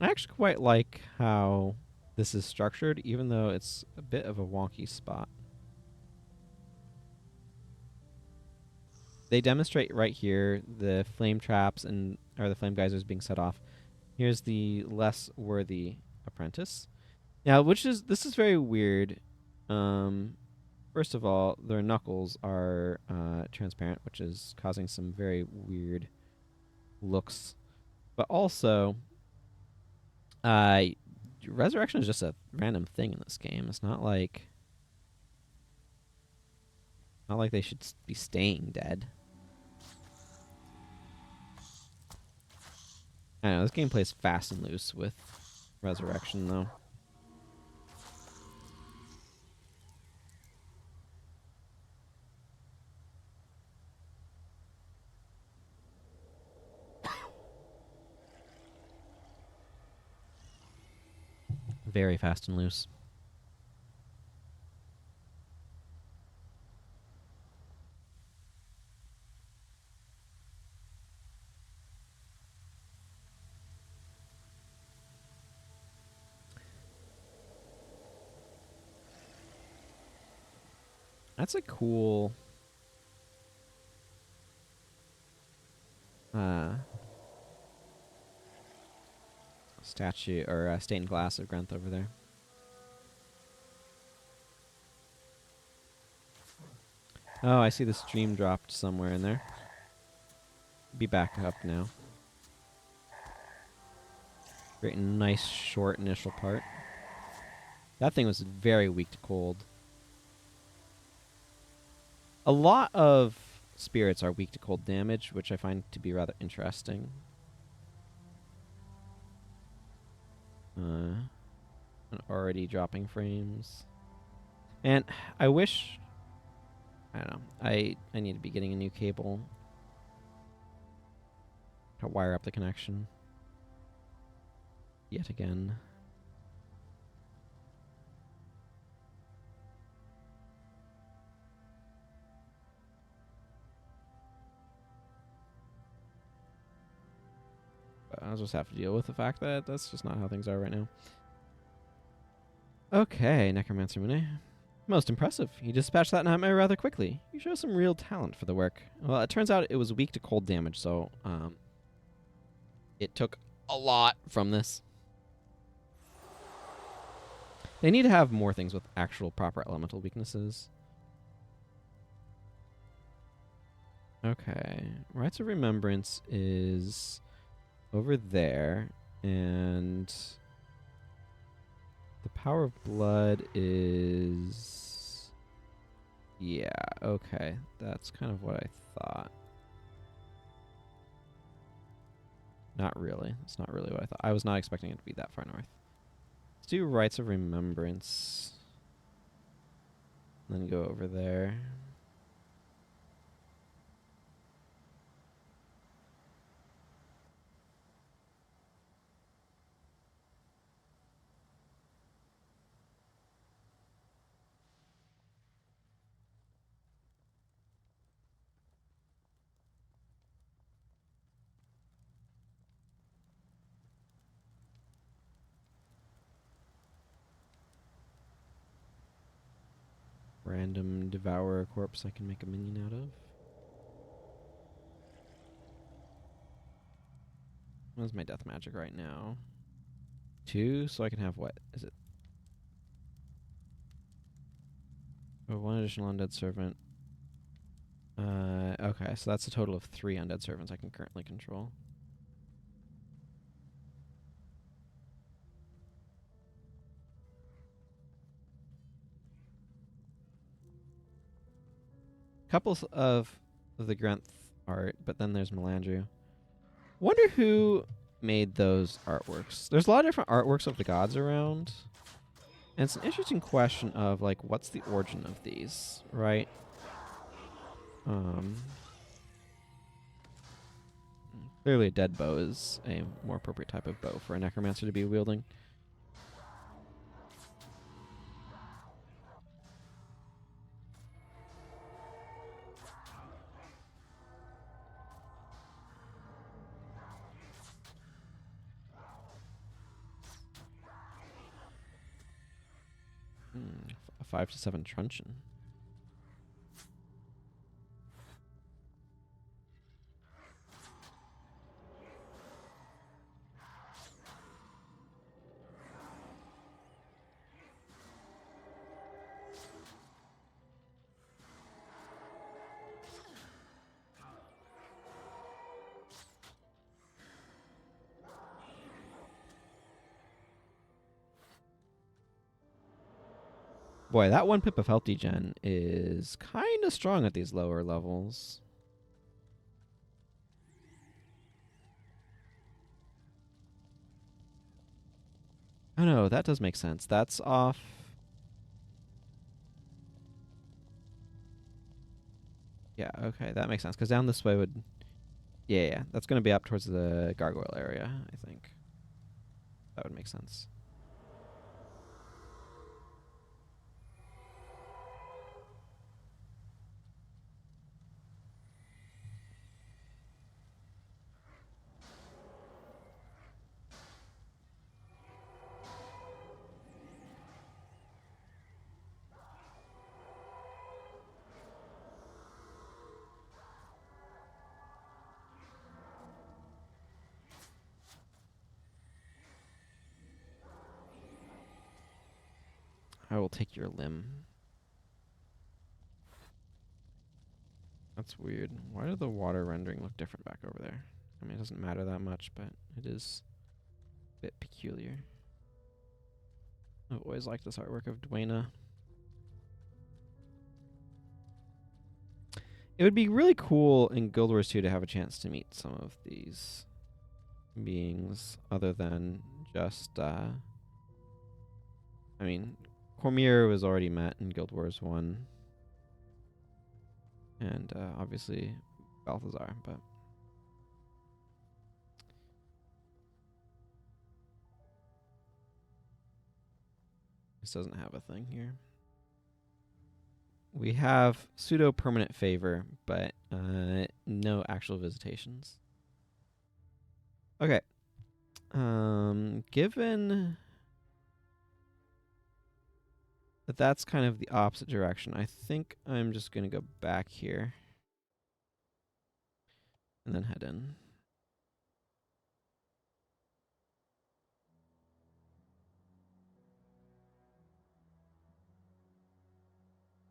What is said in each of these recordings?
I actually quite like how this is structured, even though it's a bit of a wonky spot. They demonstrate right here the flame traps and or the flame geysers being set off. Here's the less worthy apprentice. Now, this is very weird. Um, First of all, their knuckles are transparent, which is causing some very weird looks. But also, uh, resurrection is just a random thing in this game. It's not like they should be staying dead. I don't know, this game plays fast and loose with resurrection, though. Very fast and loose. That's a cool uh, statue or stained glass of Grenth over there. Oh, I see the stream dropped somewhere in there. Be back up now. Great, nice short initial part. That thing was very weak to cold. A lot of spirits are weak to cold damage, which I find to be rather interesting. And already dropping frames. And I wish... I don't know. I need to be getting a new cable to wire up the connection. Yet again. But I'll just have to deal with the fact that that's just not how things are right now. Okay, Necromancer Mune. Most impressive. You dispatched that nightmare rather quickly. You show some real talent for the work. Well, it turns out it was weak to cold damage, so it took a lot from this. They need to have more things with actual proper elemental weaknesses. Okay. Rites of Remembrance is over there, and the Power of Blood is... Yeah, okay. That's kind of what I thought. Not really. That's not really what I thought. I was not expecting it to be that far north. Let's do Rites of Remembrance. And then go over there. Random Devourer corpse I can make a minion out of. What's my death magic right now? 2, so I can have what? Is it? Oh, 1 additional undead servant. Okay, so that's a total of 3 undead servants I can currently control. Couples of the Grenth art, but then there's Melandru. Wonder who made those artworks. There's a lot of different artworks of the gods around. And it's an interesting question of, like, what's the origin of these, right? Clearly a dead bow is a more appropriate type of bow for a necromancer to be wielding. a 5-7 truncheon. Boy, that 1 pip of health degen is kind of strong at these lower levels. Oh no, that does make sense. That's off. Yeah, okay, that makes sense. Because down this way would... Yeah, that's going to be up towards the gargoyle area, I think. That would make sense. I will take your limb. That's weird. Why did the water rendering look different back over there? I mean, it doesn't matter that much, but it is a bit peculiar. I've always liked this artwork of Dwayna. It would be really cool in Guild Wars 2 to have a chance to meet some of these beings other than just, I mean, Cormier was already met in Guild Wars 1. And obviously Balthazar, but... This doesn't have a thing here. We have pseudo-permanent favor, but no actual visitations. Okay. Given that that's kind of the opposite direction, I think I'm just going to go back here. And then head in.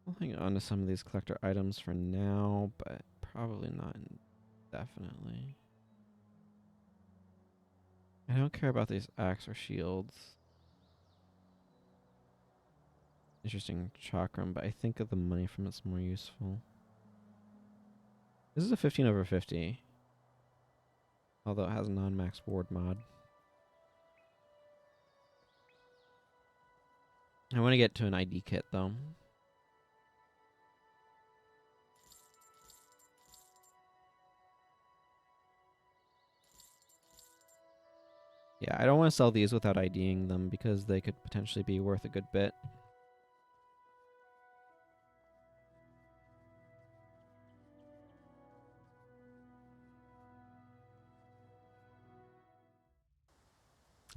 I'll hang on to some of these collector items for now, but probably not indefinitely. I don't care about these axe or shields. Interesting chakram, but I think of the money from it's more useful. This is a 15/50. Although it has a non-max ward mod. I want to get to an ID kit though. Yeah, I don't want to sell these without IDing them because they could potentially be worth a good bit.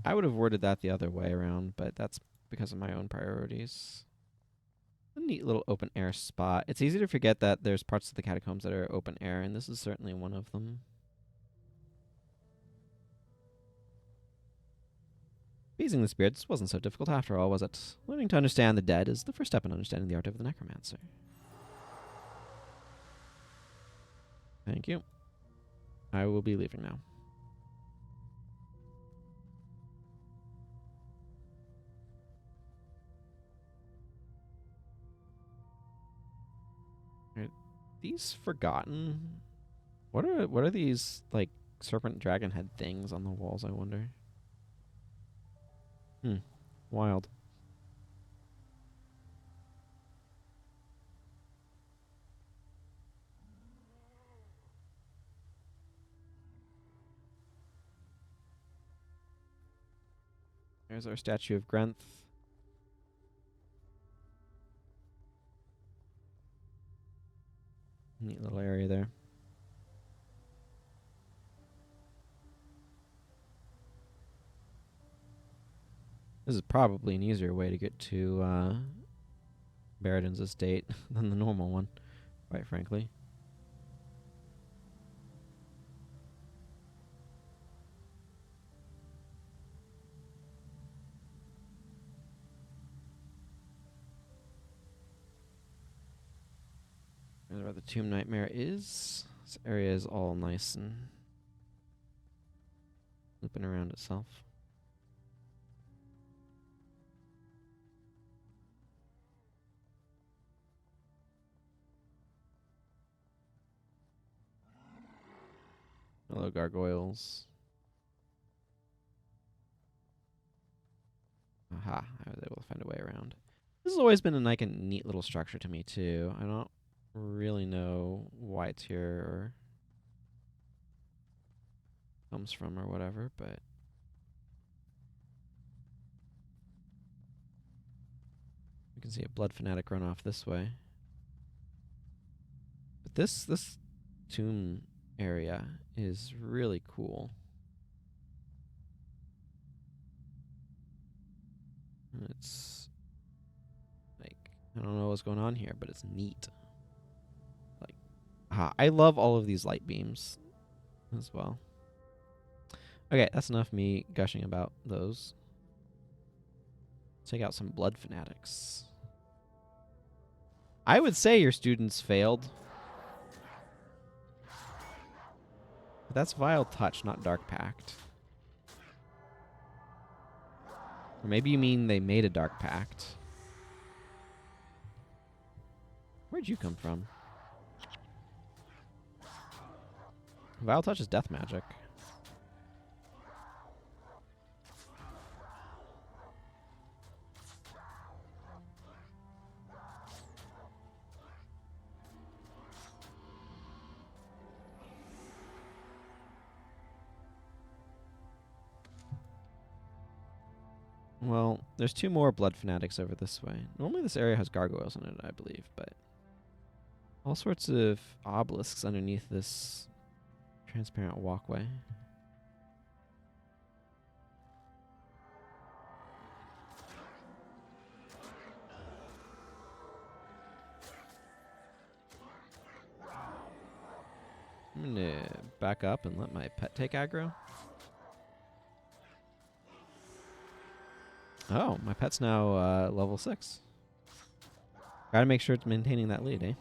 I would have worded that the other way around, but that's because of my own priorities. A neat little open air spot. It's easy to forget that there's parts of the catacombs that are open air, and this is certainly one of them. Appeasing the spirits wasn't so difficult after all, was it? Learning to understand the dead is the first step in understanding the art of the necromancer. Thank you. I will be leaving now. Are these forgotten? What are these like serpent dragon head things on the walls, I wonder? Wild. There's our statue of Grenth. Neat little area there. This is probably an easier way to get to Baradin's estate than the normal one, quite frankly. There's where the Tomb Nightmare is. This area is all nice and looping around itself. Hello, gargoyles. Aha, I was able to find a way around. This has always been like a neat little structure to me, too. I don't really know why it's here or comes from or whatever, but you can see a blood fanatic run off this way. But this tomb area is really cool. It's like, I don't know what's going on here, but it's neat. Like, I love all of these light beams as well. Okay, that's enough me gushing about those. Take out some blood fanatics. I would say your students failed. But that's Vile Touch, not Dark Pact. Or maybe you mean they made a Dark Pact. Where'd you come from? Vile Touch is death magic. Well, there's 2 more blood fanatics over this way. Normally this area has gargoyles in it, I believe, but all sorts of obelisks underneath this transparent walkway. I'm gonna back up and let my pet take aggro. Oh, my pet's now level 6. Gotta make sure it's maintaining that lead, eh?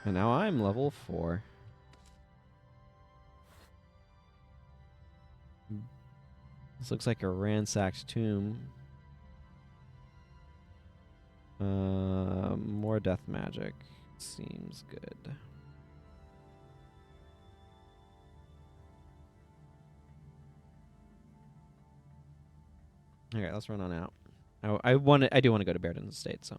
And now I'm level 4. This looks like a ransacked tomb. More death magic. Seems good. Okay, let's run on out. I do want to go to Baradin's estate, so.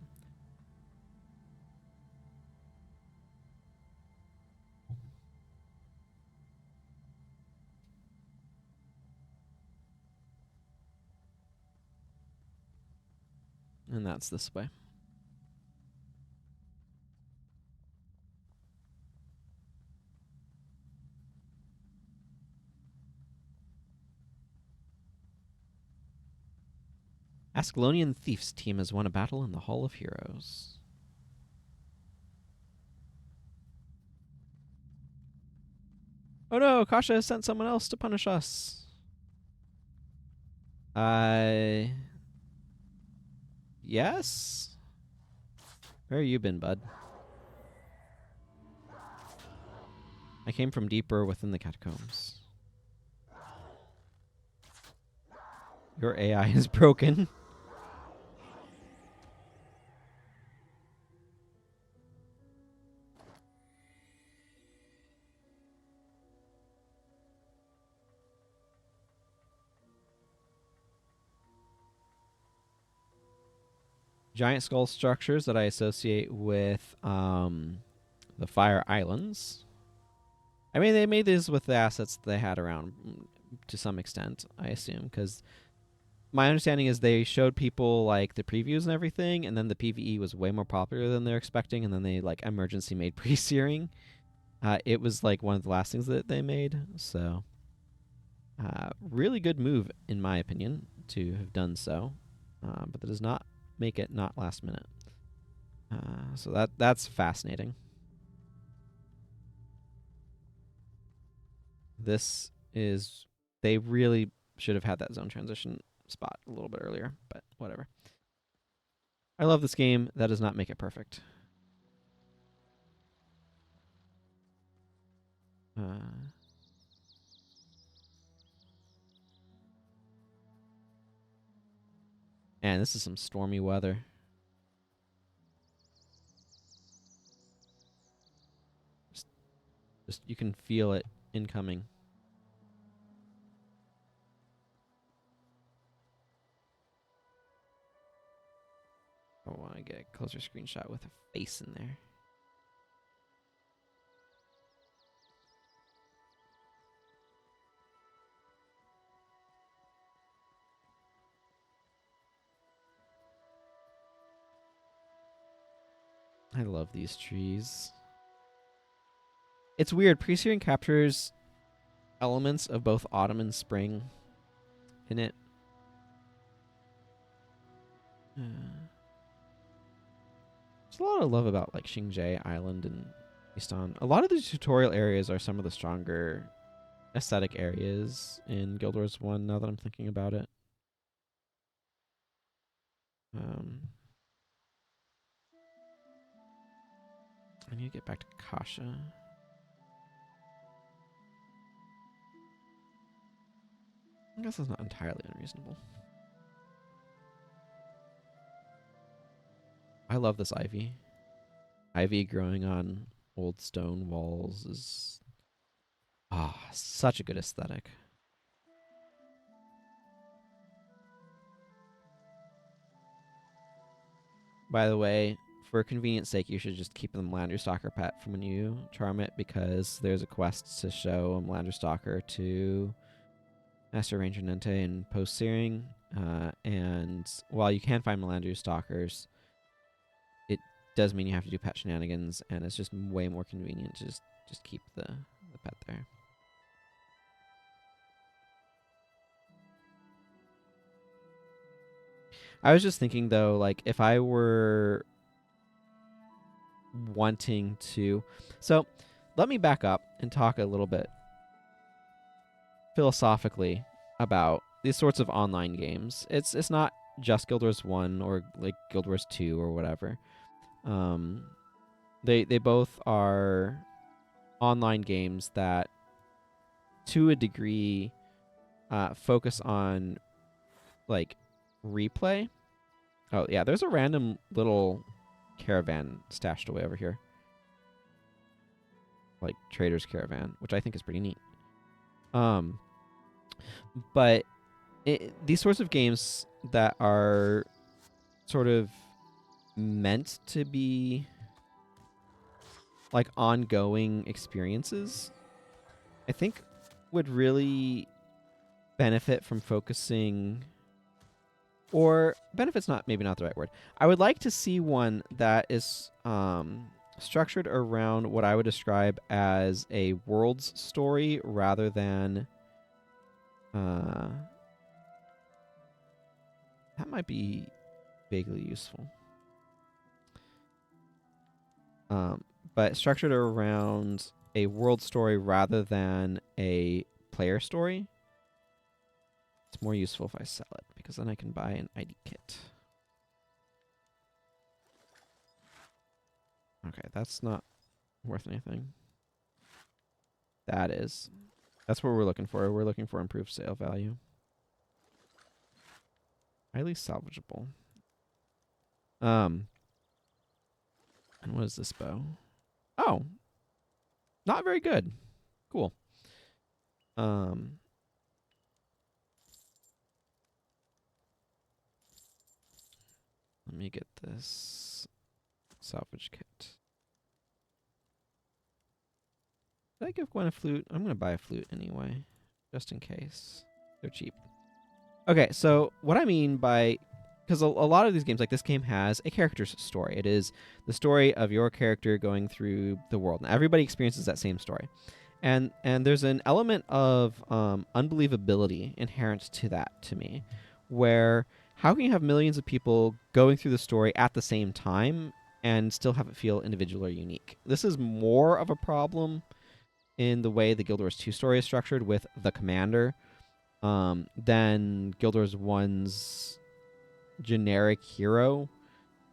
And that's this way. Ascalonian Thieves team has won a battle in the Hall of Heroes. Oh no, Kasha has sent someone else to punish us. Yes? Where you been, bud? I came from deeper within the catacombs. Your AI is broken. Giant skull structures that I associate with the Fire Islands. I mean, they made these with the assets they had around to some extent, I assume, because my understanding is they showed people like the previews and everything, and then the PvE was way more popular than they're expecting, and then they like emergency made pre-searing. It was like one of the last things that they made, so Really good move, in my opinion, to have done so. But that does not make it not last minute. So that's fascinating. This is... They really should have had that zone transition spot a little bit earlier, but whatever. I love this game. That does not make it perfect. And this is some stormy weather. Just you can feel it incoming. I want to get a closer screenshot with a face in there. I love these trees. It's weird. Pre-searing captures elements of both autumn and spring in it. There's a lot of love about like Xingzhe Island and Istan. A lot of these tutorial areas are some of the stronger aesthetic areas in Guild Wars 1 now that I'm thinking about it. I need to get back to Kasha. I guess that's not entirely unreasonable. I love this ivy. Ivy growing on old stone walls is such a good aesthetic. By the way, for convenience sake, you should just keep the Melander Stalker pet from when you charm it, because there's a quest to show a Melander Stalker to Master Ranger Nente and post-searing. And while you can find Melander Stalkers, it does mean you have to do pet shenanigans, and it's just way more convenient to just keep the pet there. I was just thinking, though, like, if I were wanting to... So, let me back up and talk a little bit philosophically about these sorts of online games. It's not just Guild Wars 1 or, like, Guild Wars 2 or whatever. They both are online games that, to a degree, focus on, like, replay. Oh, yeah, there's a random little caravan stashed away over here. Like, trader's caravan, which I think is pretty neat. But these sorts of games that are sort of meant to be like ongoing experiences, I think would really benefit from focusing... Or benefit's maybe not the right word. I would like to see one that is structured around what I would describe as a world's story rather than... that might be vaguely useful. But structured around a world story rather than a player story. It's more useful if I sell it, because then I can buy an ID kit. Okay, that's not worth anything. That is. That's what we're looking for. We're looking for improved sale value. Highly salvageable. And what is this bow? Oh. Not very good. Cool. Let me get this salvage kit. Did I give Gwen a flute? I'm going to buy a flute anyway, just in case. They're cheap. Okay, so what I mean by... Because a lot of these games, like this game, has a character's story. It is the story of your character going through the world. Now, everybody experiences that same story. And there's an element of unbelievability inherent to that to me, where how can you have millions of people going through the story at the same time and still have it feel individual or unique? This is more of a problem in the way the Guild Wars 2 story is structured with the commander than Guild Wars 1's generic hero.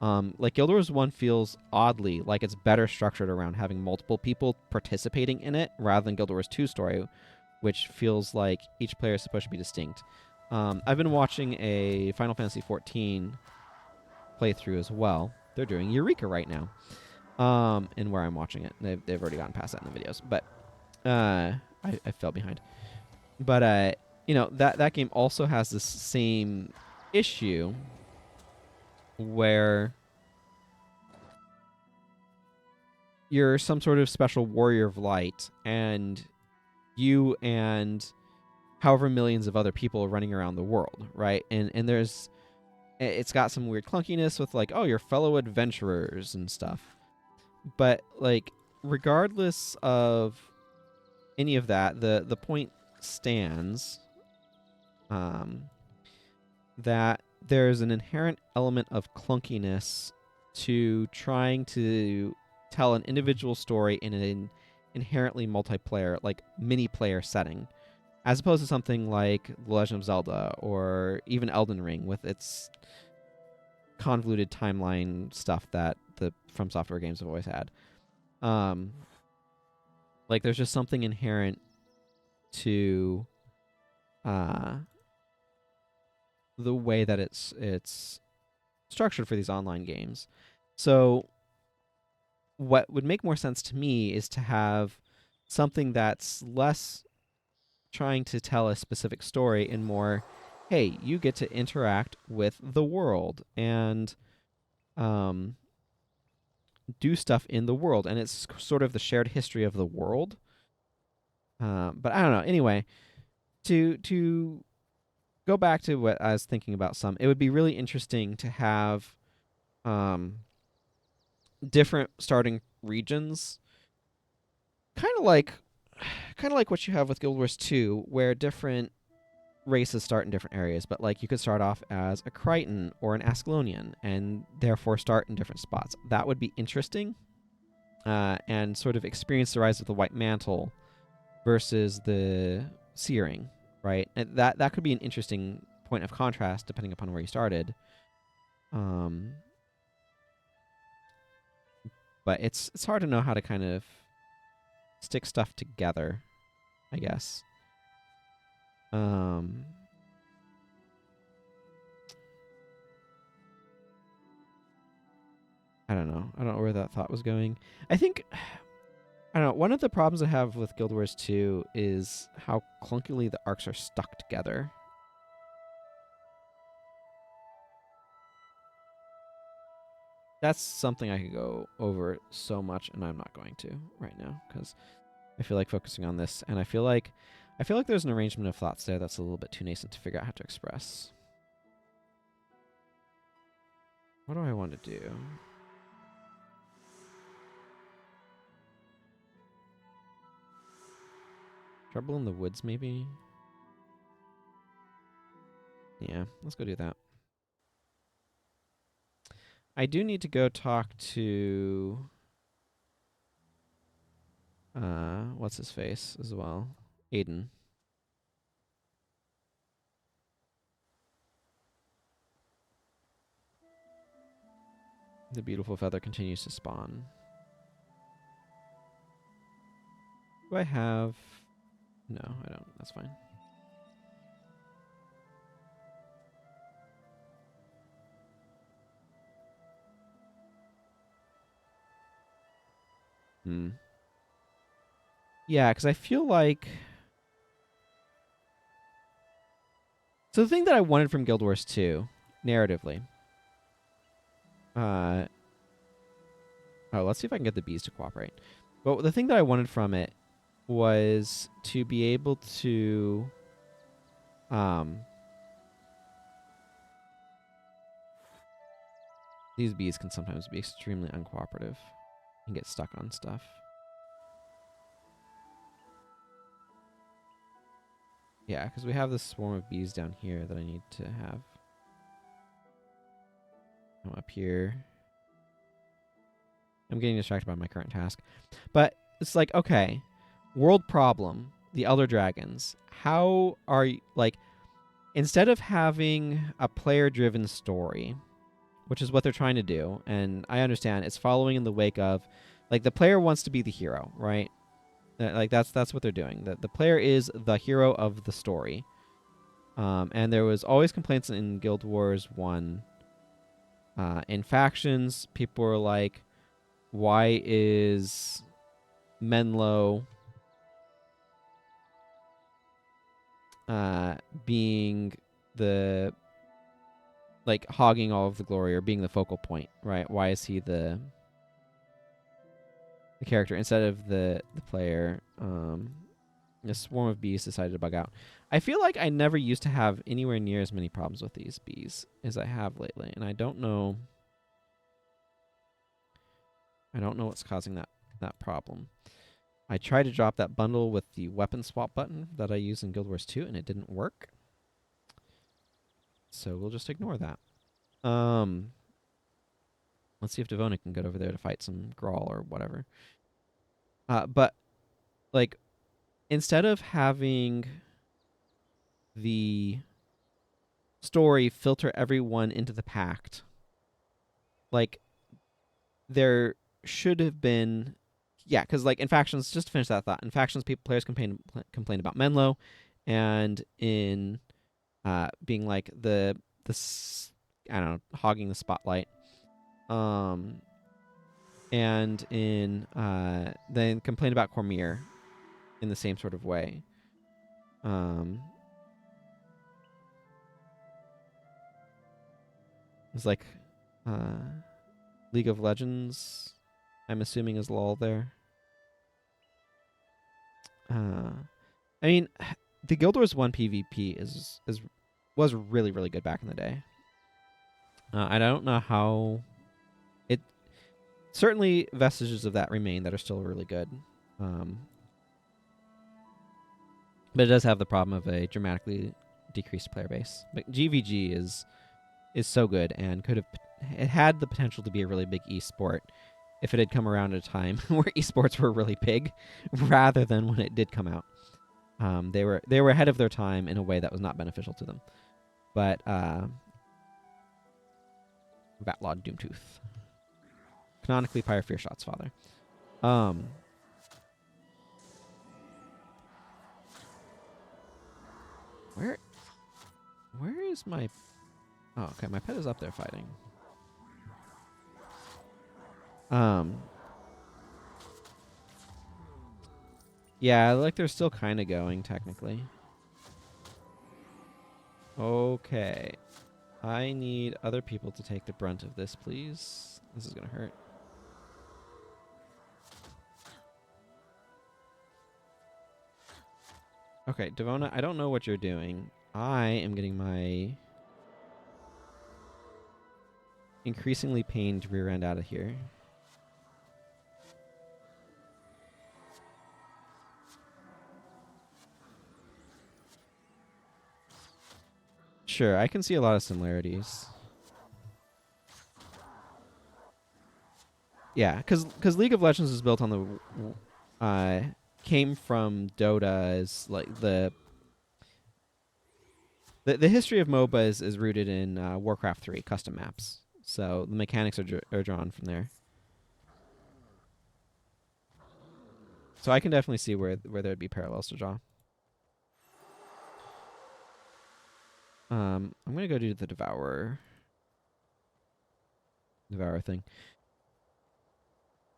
Like Guild Wars 1 feels oddly like it's better structured around having multiple people participating in it rather than Guild Wars 2 story, which feels like each player is supposed to be distinct. I've been watching a Final Fantasy 14 playthrough as well. They're doing Eureka right now, and where I'm watching it. They've already gotten past that in the videos, but I fell behind. But that game also has this same issue where you're some sort of special warrior of light, and you and however millions of other people are running around the world, right? And it's got some weird clunkiness with like, oh, your fellow adventurers and stuff. But like, regardless of any of that, the point stands that there's an inherent element of clunkiness to trying to tell an individual story in an inherently multiplayer, like mini player setting, as opposed to something like The Legend of Zelda or even Elden Ring with its convoluted timeline stuff that the From Software games have always had. Like there's just something inherent to the way that it's structured for these online games. So what would make more sense to me is to have something that's less trying to tell a specific story and more, hey, you get to interact with the world and do stuff in the world, and it's sort of the shared history of the world. But I don't know. Anyway, to go back to what I was thinking about, it would be really interesting to have um, different starting regions, kind of like what you have with Guild Wars 2, where different races start in different areas, but like you could start off as a Crichton or an Ascalonian and therefore start in different spots. That would be interesting, and sort of experience the rise of the White Mantle versus the Searing, right? And that could be an interesting point of contrast depending upon where you started. But it's hard to know how to kind of stick stuff together, I guess. I don't know. I don't know where that thought was going. I think I don't know. One of the problems I have with Guild Wars 2 is how clunkily the arcs are stuck together. That's something I could go over so much, and I'm not going to right now because I feel like focusing on this, and I feel like there's an arrangement of thoughts there that's a little bit too nascent to figure out how to express. What do I want to do? Trouble in the Woods, maybe? Yeah, let's go do that. I do need to go talk to what's his face as well? Aiden. The beautiful feather continues to spawn. Do I have... No, I don't. That's fine. Yeah, because I feel like... So the thing that I wanted from Guild Wars 2, narratively... let's see if I can get the bees to cooperate. But the thing that I wanted from it was to be able to... these bees can sometimes be extremely uncooperative and get stuck on stuff. Yeah, because we have this swarm of bees down here that I need to have come up here. I'm getting distracted by my current task. But it's like, okay, world problem, the Elder Dragons. How are you, like, instead of having a player-driven story, which is what they're trying to do, and I understand it's following in the wake of, like, the player wants to be the hero, right? Like that's what they're doing. The player is the hero of the story. And there was always complaints in Guild Wars 1. In factions, people were like, why is Menlo being the, like, hogging all of the glory or being the focal point, right? Why is he the character instead of the player? A swarm of bees decided to bug out. I feel like I never used to have anywhere near as many problems with these bees as I have lately, and I don't know. I don't know what's causing that problem. I tried to drop that bundle with the weapon swap button that I use in Guild Wars 2, and it didn't work. So we'll just ignore that. Let's see if Devona can get over there to fight some Grawl or whatever. But, like, instead of having the story filter everyone into the pact, like, there should have been, yeah, because, like, in factions, just to finish that thought, in factions, players complain about Menlo, and in being like I don't know, hogging the spotlight, and in then complain about Cormier in the same sort of way. It's like League of Legends, I'm assuming, is LOL there. I mean, the Guild Wars 1 PvP was really, really good back in the day. I don't know how it. Certainly, vestiges of that remain that are still really good. But it does have the problem of a dramatically decreased player base. But GVG is so good and could have, it had the potential to be a really big esport if it had come around at a time where esports were really big, rather than when it did come out. They were ahead of their time in a way that was not beneficial to them. But Vatlod Doomtooth, canonically Pyre Fearshot's father. Where is my? Oh, okay. My pet is up there fighting. Yeah, like they're still kind of going technically. Okay. I need other people to take the brunt of this, please. This is gonna hurt. Okay, Devona, I don't know what you're doing. I am getting my increasingly pained rear end out of here. Sure, I can see a lot of similarities. Yeah, because League of Legends is built on came from Dota as, like, the history of MOBA is rooted in Warcraft 3 custom maps. So the mechanics are drawn from there. So I can definitely see where there'd be parallels to draw. I'm gonna go do the Devourer thing.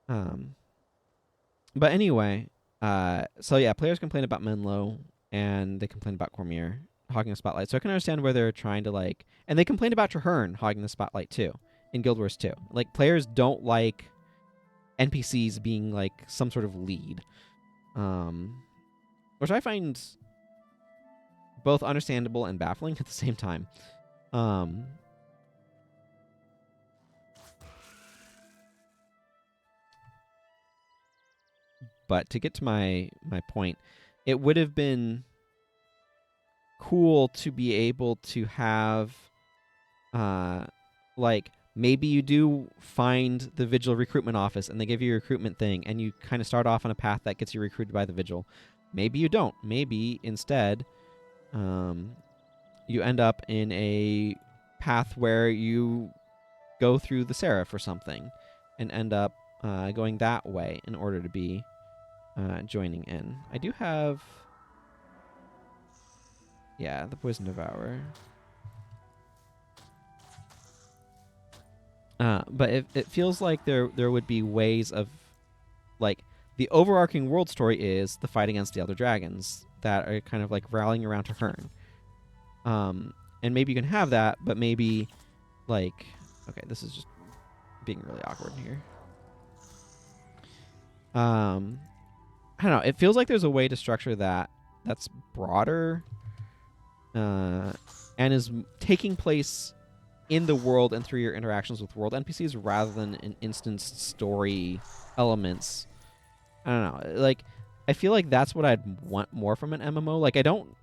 But anyway, so yeah, players complain about Menlo and they complain about Cormier hogging the spotlight. So I can understand where they're trying to, like, and they complained about Traherne hogging the spotlight too in Guild Wars 2. Like, players don't like NPCs being like some sort of lead, which I find both understandable and baffling at the same time. But to get to my point, it would have been cool to be able to have, like, maybe you do find the Vigil recruitment office and they give you a recruitment thing and you kind of start off on a path that gets you recruited by the Vigil. Maybe you don't. Maybe instead, you end up in a path where you go through the Seraph or something and end up going that way in order to be joining in. I do have... Yeah, the Poison Devourer. But it feels like there would be ways of, like, the overarching world story is the fight against the Elder Dragons that are kind of like rallying around to Hearn. And maybe you can have that, but maybe, like, okay, this is just being really awkward here. I don't know. It feels like there's a way to structure that that's broader and is taking place in the world and through your interactions with world NPCs rather than in instanced story elements. I don't know. Like, I feel like that's what I'd want more from an MMO. Like, I don't...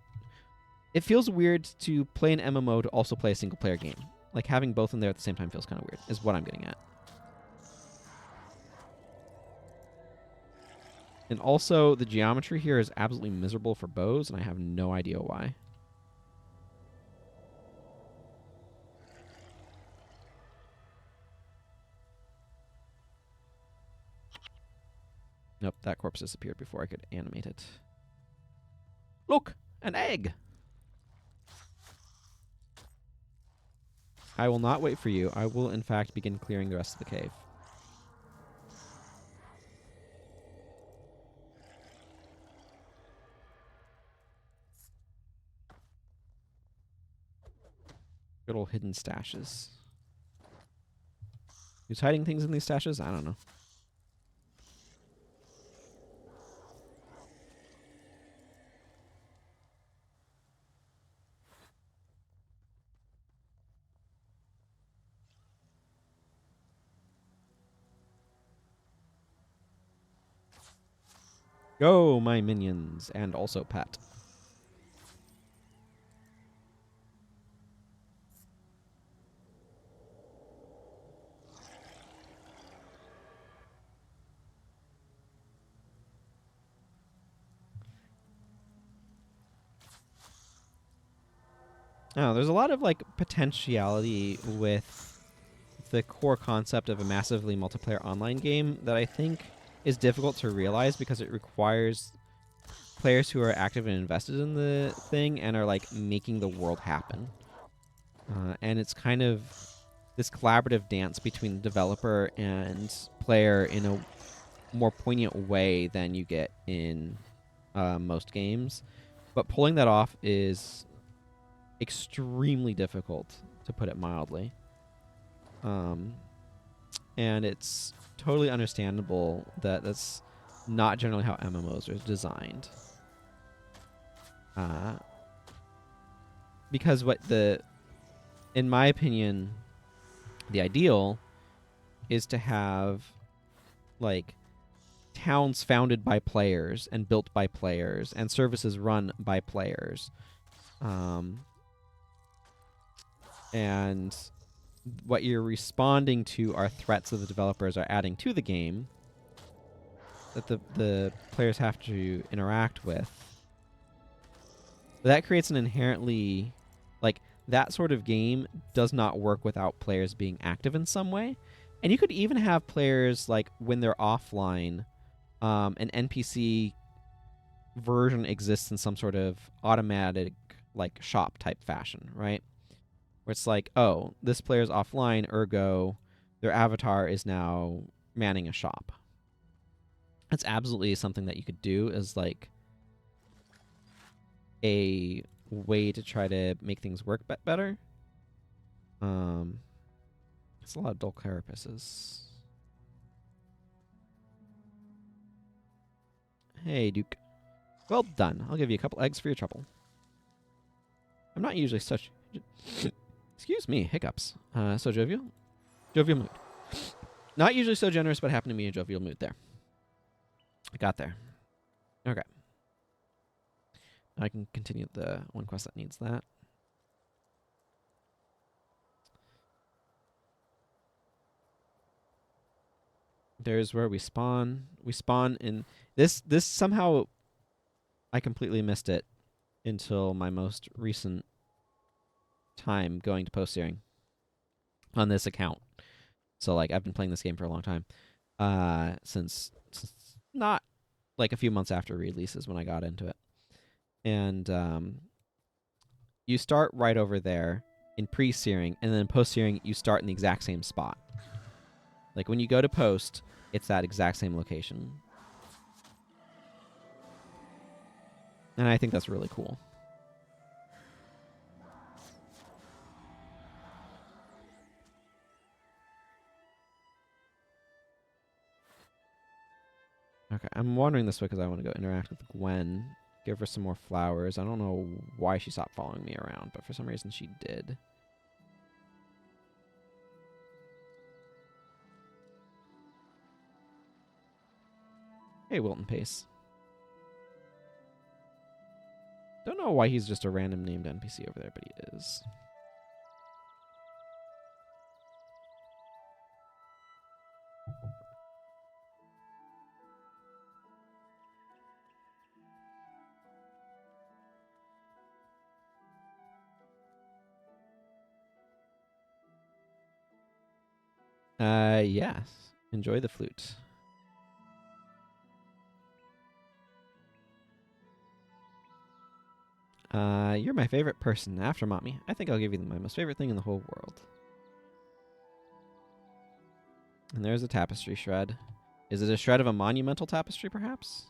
It feels weird to play an MMO to also play a single-player game. Like, having both in there at the same time feels kind of weird, is what I'm getting at. And also, the geometry here is absolutely miserable for bows, and I have no idea why. Nope, that corpse disappeared before I could animate it. Look! An egg! I will not wait for you. I will, in fact, begin clearing the rest of the cave. Good old hidden stashes. Who's hiding things in these stashes? I don't know. Go, my minions, and also Pat. Oh, there's a lot of, like, potentiality with the core concept of a massively multiplayer online game that I think is difficult to realize because it requires players who are active and invested in the thing and are, like, making the world happen. And it's kind of this collaborative dance between developer and player in a more poignant way than you get in most games. But pulling that off is extremely difficult, to put it mildly. And it's totally understandable that that's not generally how MMOs are designed. Because in my opinion, the ideal is to have, like, towns founded by players and built by players and services run by players. And what you're responding to are threats that the developers are adding to the game that the players have to interact with. But that creates an inherently, like, that sort of game does not work without players being active in some way. And you could even have players, like, when they're offline, an NPC version exists in some sort of automatic, like, shop type fashion, right? Where it's like, oh, this player's offline, ergo their avatar is now manning a shop. That's absolutely something that you could do as, like, a way to try to make things work better. It's a lot of dull carapaces. Hey, Duke. Well done. I'll give you a couple eggs for your trouble. I'm not usually such... Excuse me, hiccups. So jovial? Jovial mood. Not usually so generous, but happened to be a jovial mood there. I got there. Okay. I can continue the one quest that needs that. There's where we spawn. We spawn in this somehow I completely missed it until my most recent time going to post steering on this account. So like I've been playing this game for a long time. Since not like a few months after release is when I got into it. And you start right over there in pre-searing, and then post-searing you start in the exact same spot. Like when you go to post, it's that exact same location. And I think that's really cool. Okay, I'm wandering this way because I want to go interact with Gwen. Give her some more flowers. I don't know why she stopped following me around, but for some reason she did. Hey, Wilton Pace. Don't know why he's just a random named NPC over there, but he is. Yes. Enjoy the flute. You're my favorite person after Mommy. I think I'll give you my most favorite thing in the whole world. And there's a tapestry shred. Is it a shred of a monumental tapestry, perhaps?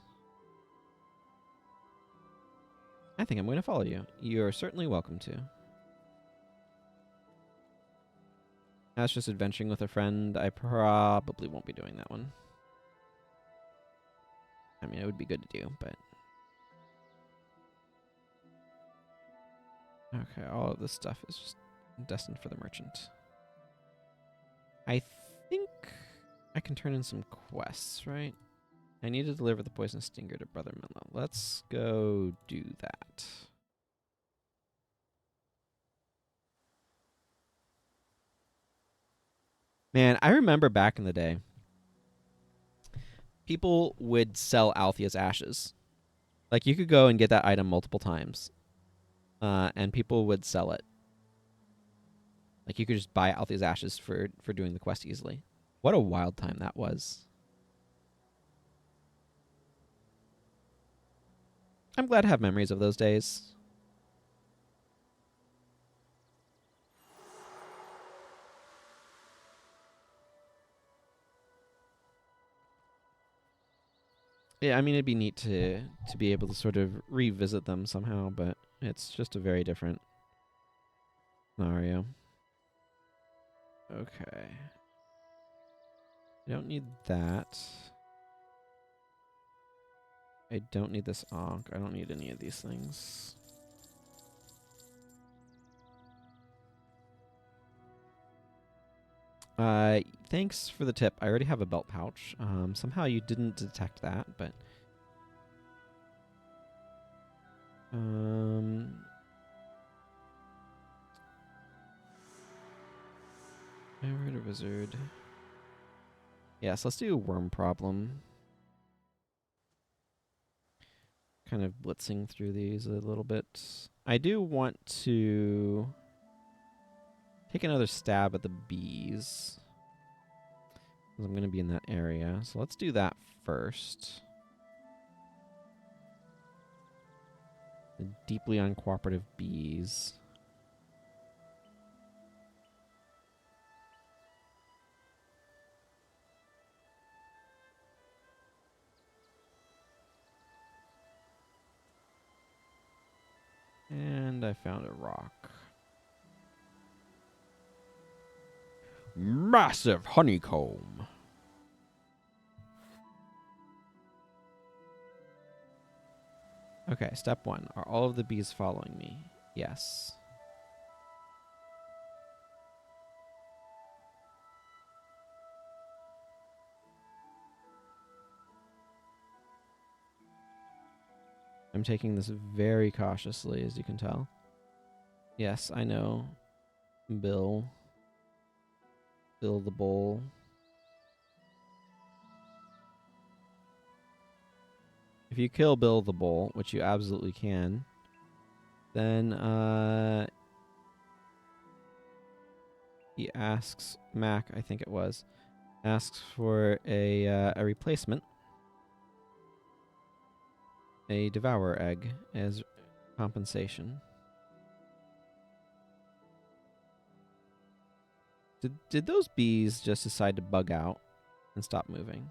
I think I'm going to follow you. You're certainly welcome to. That's just adventuring with a friend. I probably won't be doing that one. I mean, it would be good to do, but... Okay, all of this stuff is just destined for the merchant. I think I can turn in some quests, right? I need to deliver the poisonous stinger to Brother Menlo. Let's go do that. Man, I remember back in the day, people would sell Althea's ashes. Like, you could go and get that item multiple times, and people would sell it. Like, you could just buy Althea's ashes for doing the quest easily. What a wild time that was. I'm glad to have memories of those days. Yeah, I mean, it'd be neat to be able to sort of revisit them somehow, but it's just a very different scenario. Okay. I don't need that. I don't need this Ankh. I don't need any of these things. Thanks for the tip. I already have a belt pouch. Somehow you didn't detect that, but... I heard a wizard. Yes, let's do a worm problem. Kind of blitzing through these a little bit. I do want to take another stab at the bees. I'm going to be in that area. So let's do that first. The deeply uncooperative bees. And I found a rock. Massive honeycomb. Okay, step 1. Are all of the bees following me? Yes. I'm taking this very cautiously, as you can tell. Yes, I know. Bill. Bill the Bull. If you kill Bill the Bull, which you absolutely can, then he asks Mac, I think it was, asks for a replacement, a Devourer egg as compensation. Did those bees just decide to bug out and stop moving?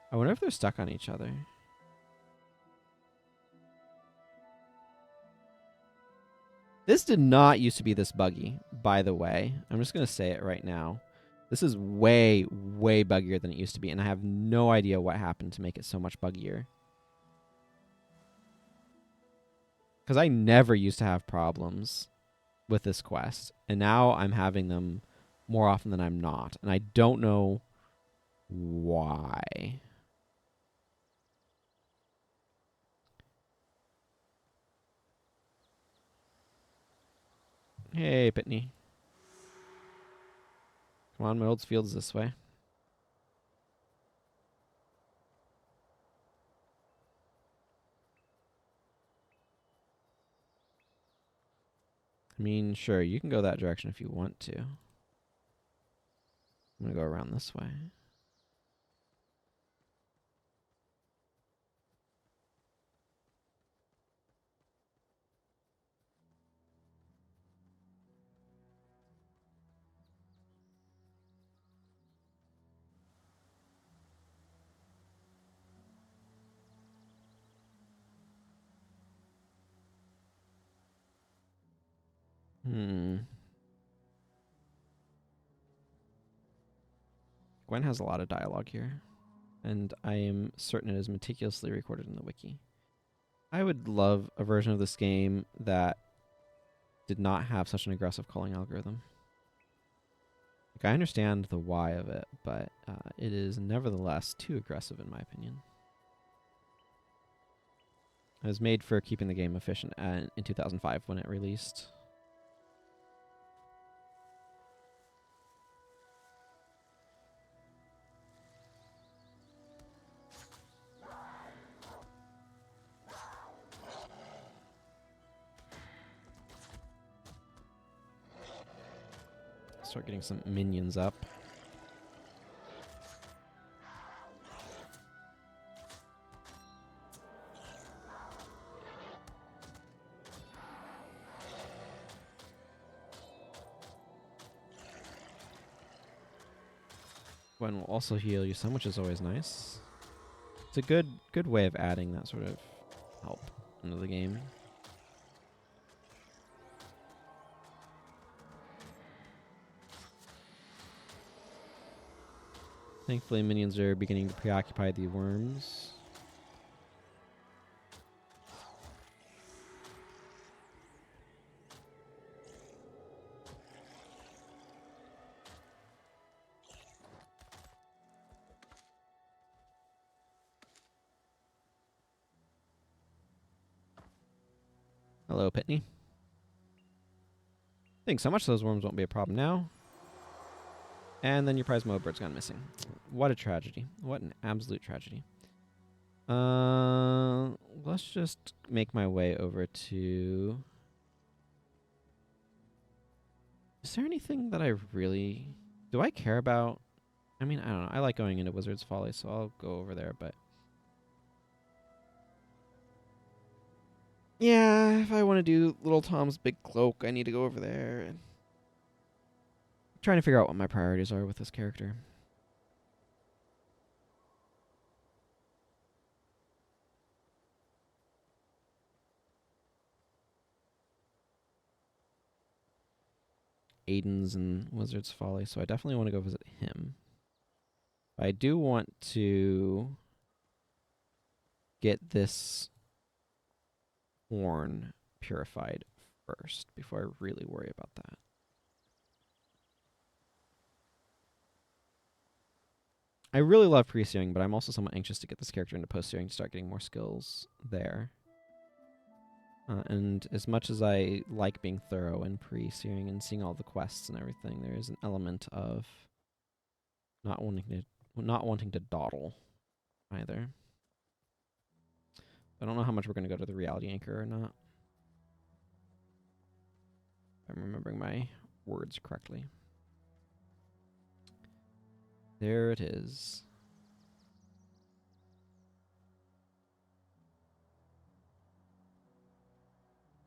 I wonder if they're stuck on each other. This did not used to be this buggy, by the way. I'm just going to say it right now. This is way, way buggier than it used to be, and I have no idea what happened to make it so much buggier. Because I never used to have problems with this quest, and now I'm having them more often than I'm not, and I don't know why. Hey, Pitney. Come on, my old field's this way. I mean, sure, you can go that direction if you want to. I'm going to go around this way. Gwen has a lot of dialogue here, and I am certain it is meticulously recorded in the wiki. I would love a version of this game that did not have such an aggressive calling algorithm. Like, I understand the why of it, but it is nevertheless too aggressive in my opinion. It was made for keeping the game efficient in 2005 when it released. Start getting some minions up. Gwen will also heal you some, which is always nice. It's a good way of adding that sort of help into the game. Thankfully, minions are beginning to preoccupy the worms. Hello, Pitney. Thanks so much. Those worms won't be a problem now. And then your prize mobird's gone missing. What a tragedy. What an absolute tragedy. Let's just make my way over to... Is there anything that I really... Do I care about? I mean, I don't know. I like going into Wizard's Folly, so I'll go over there, but... Yeah, if I want to do Little Tom's Big Cloak, I need to go over there. I'm trying to figure out what my priorities are with this character. Aiden's in Wizard's Folly, so I definitely want to go visit him. I do want to get this horn purified first before I really worry about that. I really love pre-searing, but I'm also somewhat anxious to get this character into post-searing to start getting more skills there. And as much as I like being thorough in pre-searing and seeing all the quests and everything, there is an element of not wanting to dawdle either. I don't know how much we're going to go to the reality anchor or not. If I'm remembering my words correctly. There it is.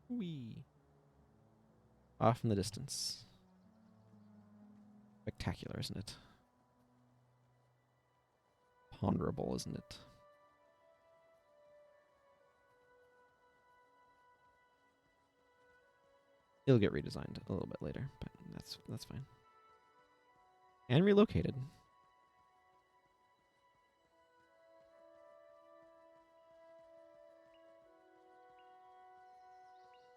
Whee! Off in the distance. Spectacular, isn't it? Ponderable, isn't it? It'll get redesigned a little bit later, but that's fine. And relocated.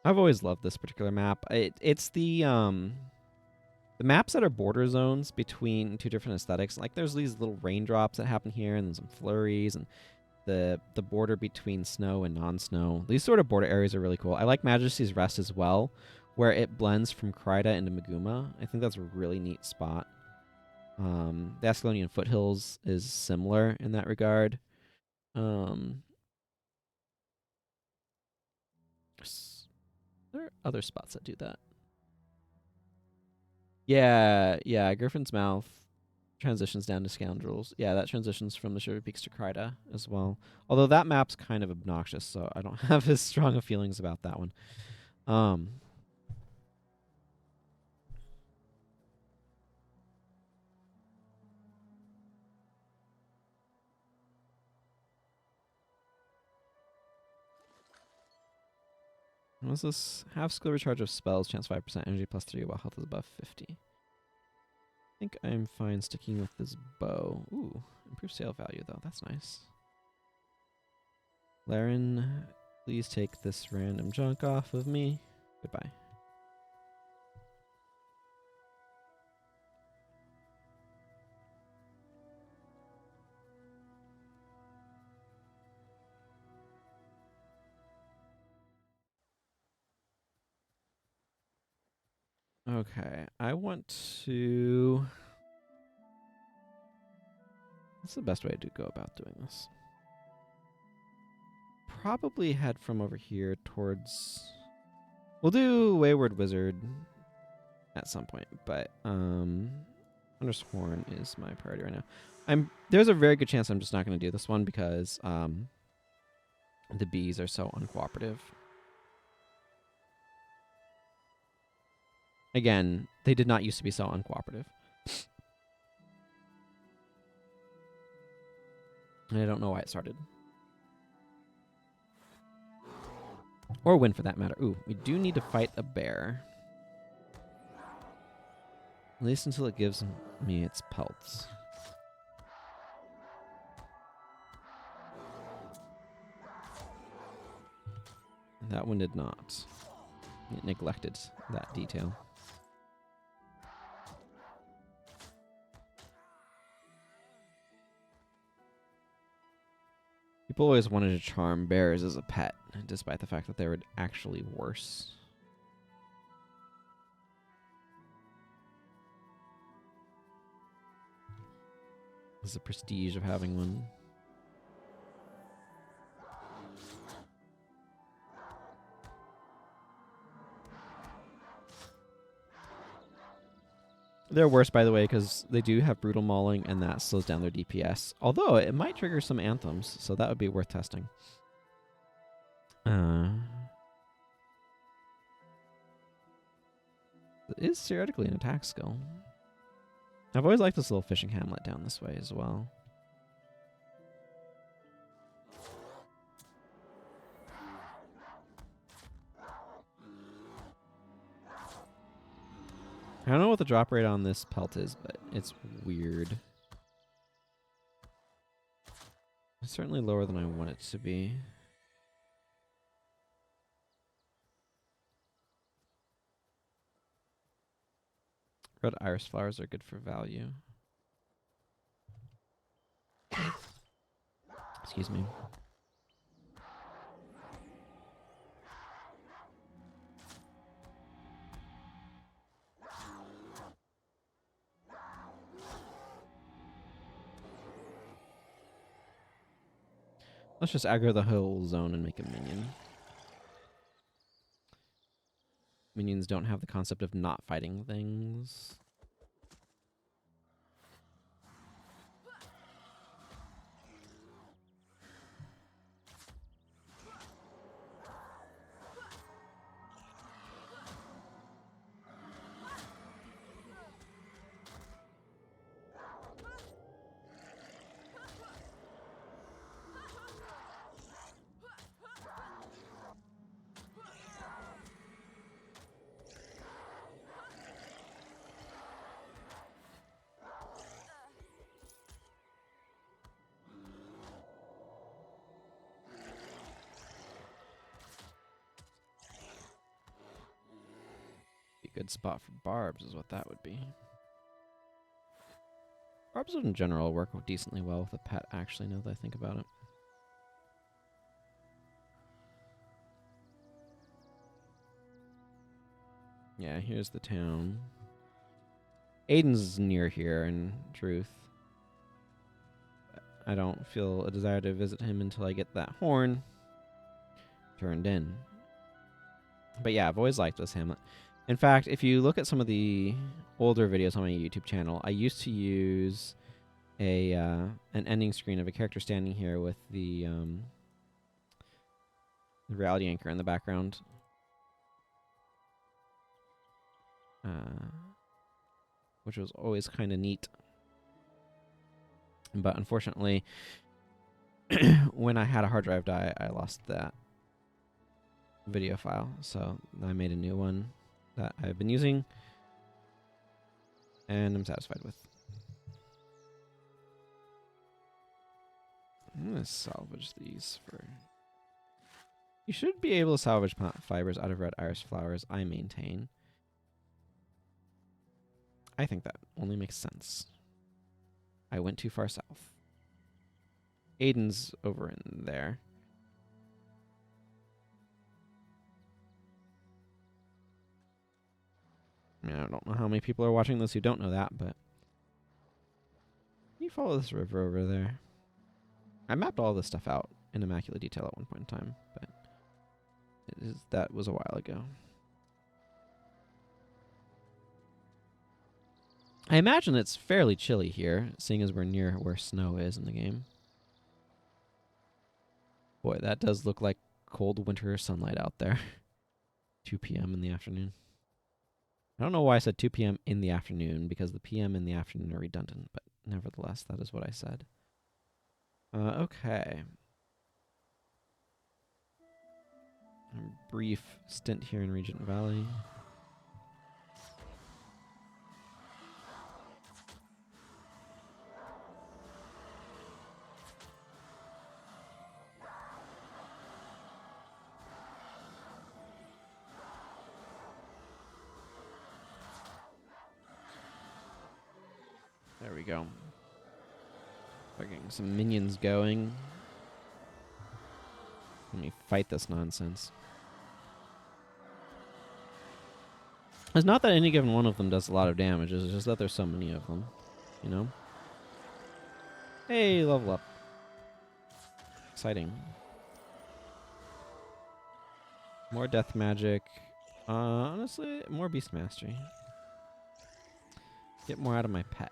I've always loved this particular map. It's the maps that are border zones between two different aesthetics. Like there's these little raindrops that happen here, and then some flurries, and the border between snow and non-snow. These sort of border areas are really cool. I like Majesty's Rest as well, where it blends from Kryda into Maguma. I think that's a really neat spot. The Ascalonian Foothills is similar in that regard. There are other spots that do that. Yeah, Griffin's Mouth transitions down to Scoundrels. Yeah, that transitions from the Shiver Peaks to Kryda as well. Although that map's kind of obnoxious, so I don't have as strong of feelings about that one. What's this? Half skill recharge of spells, chance 5%, energy plus 3 while health is above 50. I think I'm fine sticking with this bow. Ooh, improved sale value though. That's nice. Laren, please take this random junk off of me. Goodbye. Okay, I want to... What's the best way to go about doing this? Probably head from over here towards... We'll do Wayward Wizard at some point, but Hunter's Horn is my priority right now. There's a very good chance I'm just not going to do this one because the bees are so uncooperative. Again, they did not used to be so uncooperative. And I don't know why it started. Or when, for that matter. Ooh, we do need to fight a bear. At least until it gives me its pelts. That one did not. It neglected that detail. People always wanted to charm bears as a pet, despite the fact that they were actually worse. It's the prestige of having one. They're worse, by the way, because they do have brutal mauling, and that slows down their DPS. Although it might trigger some anthems, so that would be worth testing. It is theoretically an attack skill. I've always liked this little fishing hamlet down this way as well. I don't know what the drop rate on this pelt is, but it's weird. It's certainly lower than I want it to be. Red iris flowers are good for value. Excuse me. Let's just aggro the whole zone and make a minion. Minions don't have the concept of not fighting things. Good spot for barbs is what that would be. Barbs would in general work decently well with a pet, actually, now that I think about it. Yeah, here's the town. Aiden's near here, in truth. I don't feel a desire to visit him until I get that horn turned in. But yeah, I've always liked this hamlet. In fact, if you look at some of the older videos on my YouTube channel, I used to use an ending screen of a character standing here with the reality anchor in the background. Which was always kind of neat. But unfortunately, when I had a hard drive die, I lost that video file. So I made a new one that I've been using and I'm satisfied with. I'm going to salvage these for... You should be able to salvage plant fibers out of red iris flowers, I maintain. I think that only makes sense. I went too far south. Aiden's over in there. I mean, I don't know how many people are watching this who don't know that, but... You follow this river over there. I mapped all this stuff out in immaculate detail at one point in time, but that was a while ago. I imagine it's fairly chilly here, seeing as we're near where snow is in the game. Boy, that does look like cold winter sunlight out there. 2 p.m. in the afternoon. I don't know why I said 2 p.m. in the afternoon, because the p.m. and the afternoon are redundant, but nevertheless, that is what I said. Okay. A brief stint here in Regent Valley. There we go. We're getting some minions going. Let me fight this nonsense. It's not that any given one of them does a lot of damage, it's just that there's so many of them, you know? Hey, level up. Exciting. More death magic. Honestly, more beast mastery. Get more out of my pet.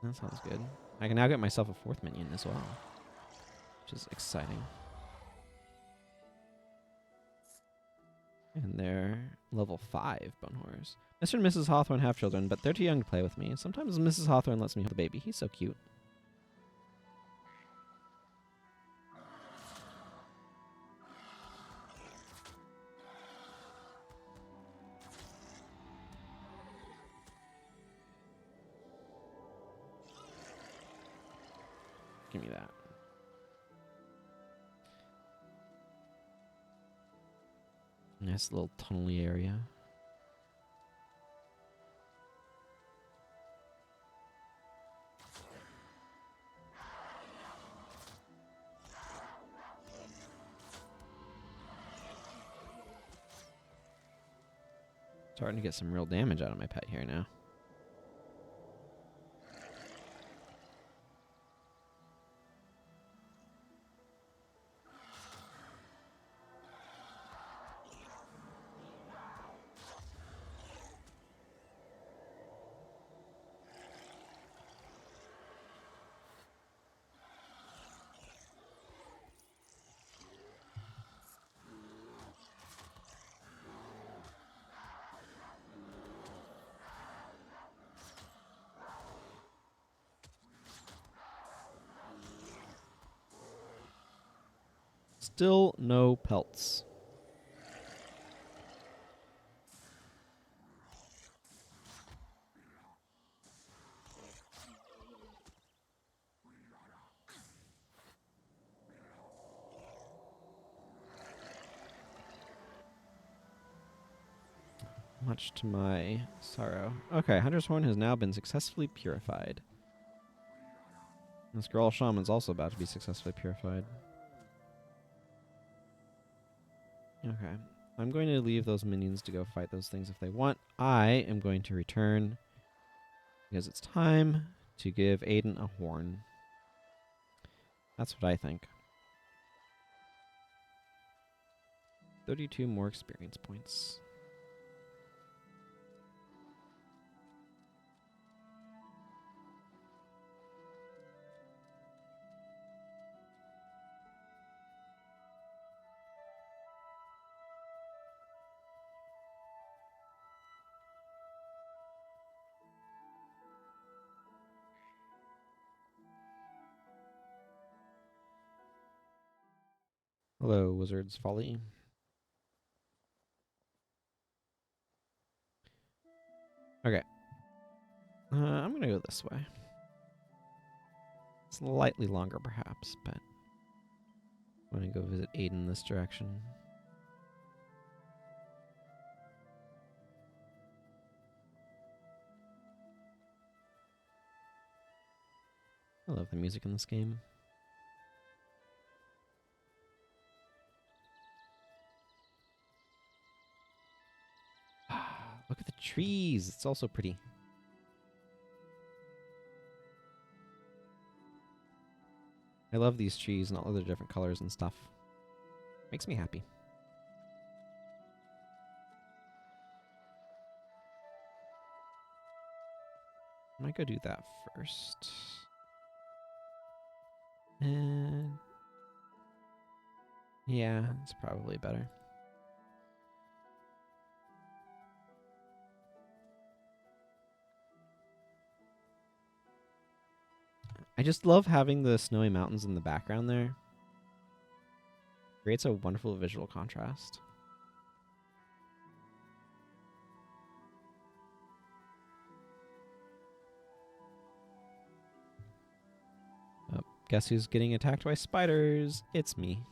That sounds good. I can now get myself a 4th minion as well, which is exciting. And they're level 5 bone horrors. Mr. and Mrs. Hawthorne have children, but they're too young to play with me. Sometimes Mrs. Hawthorne lets me hold the baby. He's so cute. Give me that. Nice little tunnely area. Starting to get some real damage out of my pet here now. Still no pelts. Much to my sorrow. Okay, Hunter's Horn has now been successfully purified. This Girl Shaman's also about to be successfully purified. Okay. I'm going to leave those minions to go fight those things if they want. I am going to return because it's time to give Aiden a horn. That's what I think. 32 more experience points. Hello, Wizard's Folly. Okay. I'm going to go this way. Slightly longer, perhaps, but I'm going to go visit Aiden this direction. I love the music in this game. Look at the trees. It's also pretty. I love these trees and all the different colors and stuff. Makes me happy. I might go do that first. And yeah, it's probably better. I just love having the snowy mountains in the background there. Creates a wonderful visual contrast. Oh, guess who's getting attacked by spiders? It's me.